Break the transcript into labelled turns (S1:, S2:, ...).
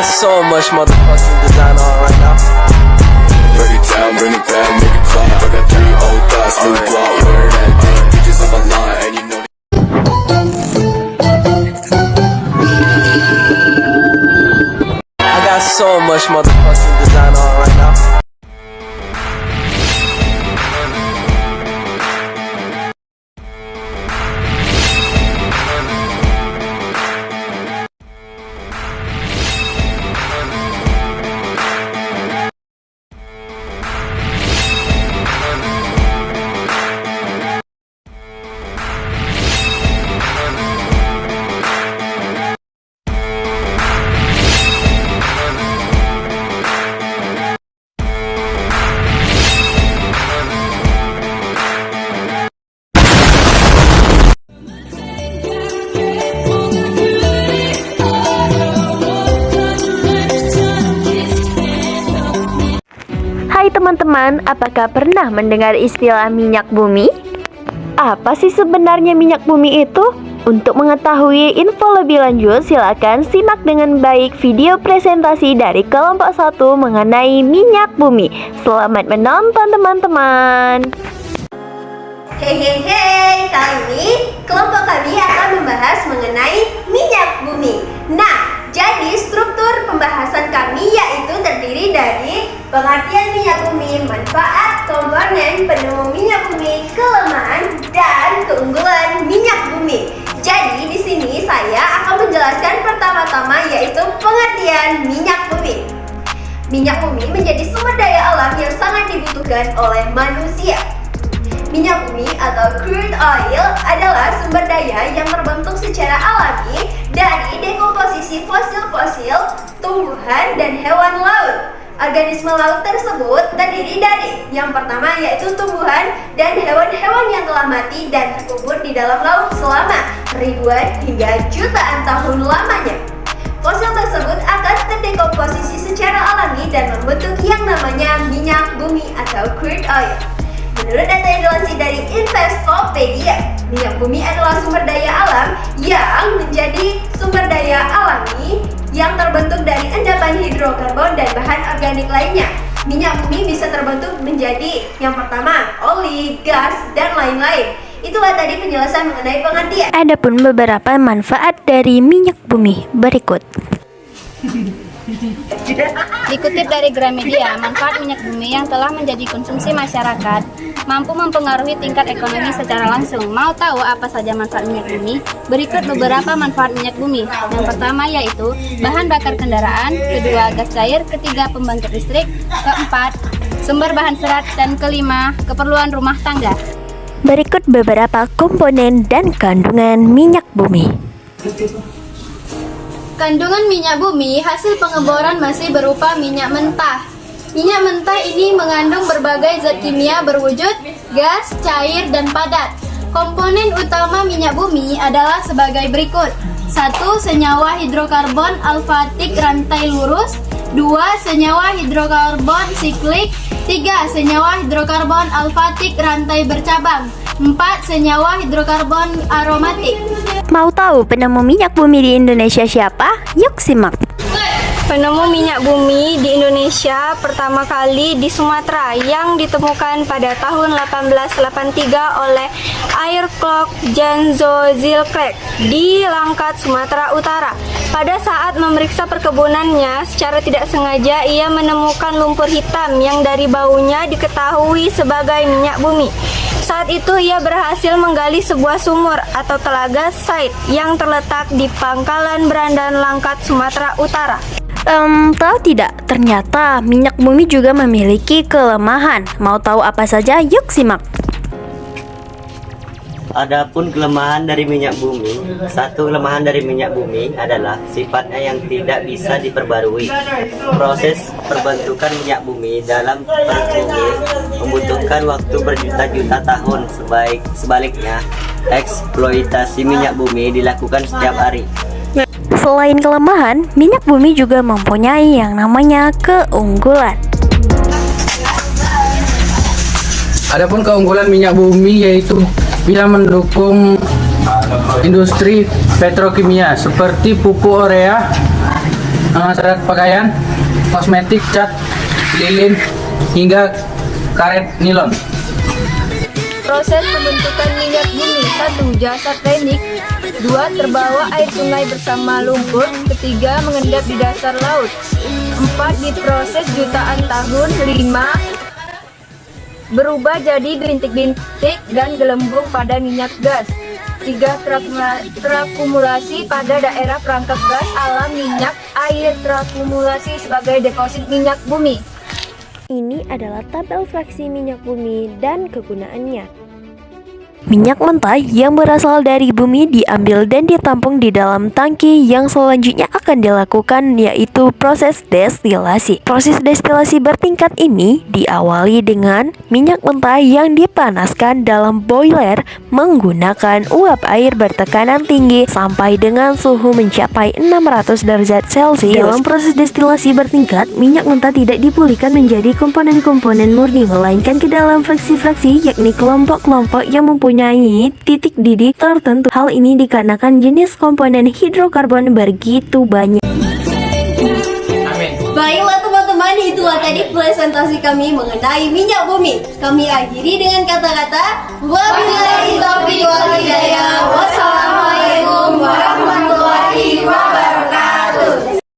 S1: so much motherfucking design on right now.
S2: Break it down, bring it back, make it clap. I got 3 old thoughts, new guap, wear that thing. Bitches on my line, and you know
S1: I got so much motherfucking design on right now.
S3: Hai teman-teman, apakah pernah mendengar istilah minyak bumi? Apa sih sebenarnya minyak bumi itu? Untuk mengetahui info lebih lanjut, silakan simak dengan baik video presentasi dari kelompok 1 mengenai minyak bumi. Selamat menonton teman-teman.
S4: Hehehe, kali ini kelompok kami akan membahas mengenai minyak bumi. Nah, jadi struktur pembahasan kami yaitu terdiri dari pengertian minyak bumi, manfaat, komponen, penemu minyak bumi, kelemahan, dan keunggulan minyak bumi. Jadi di sini saya akan menjelaskan pertama-tama yaitu pengertian minyak bumi. Minyak bumi menjadi sumber daya alam yang sangat dibutuhkan oleh manusia. Minyak bumi atau crude oil adalah sumber daya yang terbentuk secara alami dari dekomposisi fosil-fosil, tumbuhan, dan hewan laut. Organisme laut tersebut terdiri dari yang pertama yaitu tumbuhan dan hewan-hewan yang telah mati dan terkubur di dalam laut selama ribuan hingga jutaan tahun lamanya. Fosil tersebut akan terdekomposisi secara alami dan membentuk yang namanya minyak bumi atau crude oil. Menurut data yang dilansir dari Investopedia, minyak bumi adalah sumber daya alam yang menjadi sumber daya alami yang terbentuk dari endapan hidrokarbon dan bahan organik lainnya. Minyak bumi bisa terbentuk menjadi yang pertama, oli, gas, dan lain-lain. Itulah tadi penjelasan mengenai pengertian.
S3: Adapun beberapa manfaat dari minyak bumi berikut.
S5: Dikutip dari Gramedia, manfaat minyak bumi yang telah menjadi konsumsi masyarakat mampu mempengaruhi tingkat ekonomi secara langsung. Mau tahu apa saja manfaat minyak bumi? Berikut beberapa manfaat minyak bumi. Yang pertama yaitu bahan bakar kendaraan, kedua gas cair, ketiga pembangkit listrik, keempat sumber bahan serat, dan kelima keperluan rumah tangga.
S3: Berikut beberapa komponen dan kandungan minyak bumi.
S5: Kandungan minyak bumi hasil pengeboran masih berupa minyak mentah. Minyak mentah ini mengandung berbagai zat kimia berwujud gas, cair, dan padat. Komponen utama minyak bumi adalah sebagai berikut. 1. Senyawa hidrokarbon alfatik rantai lurus. 2. Senyawa hidrokarbon siklik. 3. Senyawa hidrokarbon alfatik rantai bercabang. 4. Senyawa hidrokarbon aromatik.
S3: Mau tahu penemu minyak bumi di Indonesia siapa? Yuk simak.
S6: Penemu minyak bumi di Indonesia pertama kali di Sumatera yang ditemukan pada tahun 1883 oleh Ayrklok Janzo Zilkrek di Langkat, Sumatera Utara. Pada saat memeriksa perkebunannya, secara tidak sengaja ia menemukan lumpur hitam yang dari baunya diketahui sebagai minyak bumi. Saat itu ia berhasil menggali sebuah sumur atau telaga Said yang terletak di Pangkalan Berandan, Langkat, Sumatera Utara.
S3: Tahu tidak? Ternyata minyak bumi juga memiliki kelemahan. Mau tahu apa saja? Yuk simak.
S7: Adapun kelemahan dari minyak bumi, satu kelemahan dari minyak bumi adalah sifatnya yang tidak bisa diperbarui. Proses perbentukan minyak bumi dalam perut bumi membutuhkan waktu berjuta-juta tahun. Sebaliknya, eksploitasi minyak bumi dilakukan setiap hari.
S3: Selain kelemahan, minyak bumi juga mempunyai yang namanya keunggulan.
S8: Adapun keunggulan minyak bumi yaitu bila mendukung industri petrokimia seperti pupuk urea, serat pakaian, kosmetik, cat, lilin, hingga karet nilon.
S6: Proses pembentukan minyak bumi. 1. Jasad teknik. 2. Terbawa air sungai bersama lumpur. 3. Mengendap di dasar laut. 4. Diproses jutaan tahun. 5. Berubah jadi bintik-bintik dan gelembung pada minyak gas. 3. Terakumulasi pada daerah perangkap gas alam minyak air terakumulasi sebagai deposit minyak bumi.
S3: Ini adalah tabel fraksi minyak bumi dan kegunaannya. Minyak mentah yang berasal dari bumi diambil dan ditampung di dalam tangki yang selanjutnya akan dilakukan yaitu proses destilasi. Proses destilasi bertingkat ini diawali dengan minyak mentah yang dipanaskan dalam boiler menggunakan uap air bertekanan tinggi sampai dengan suhu mencapai 600 derajat Celcius. Dalam proses destilasi bertingkat, minyak mentah tidak dipulihkan menjadi komponen-komponen murni melainkan ke dalam fraksi-fraksi yakni kelompok-kelompok yang mempunyai titik didih tertentu. Hal ini dikarenakan jenis komponen hidrokarbon begitu banyak.
S4: Baiklah teman-teman, itulah tadi presentasi kami mengenai minyak bumi. Kami akhiri dengan kata-kata wabillahi taufiq wal hidayah. Wassalamualaikum warahmatullahi wabarakatuh.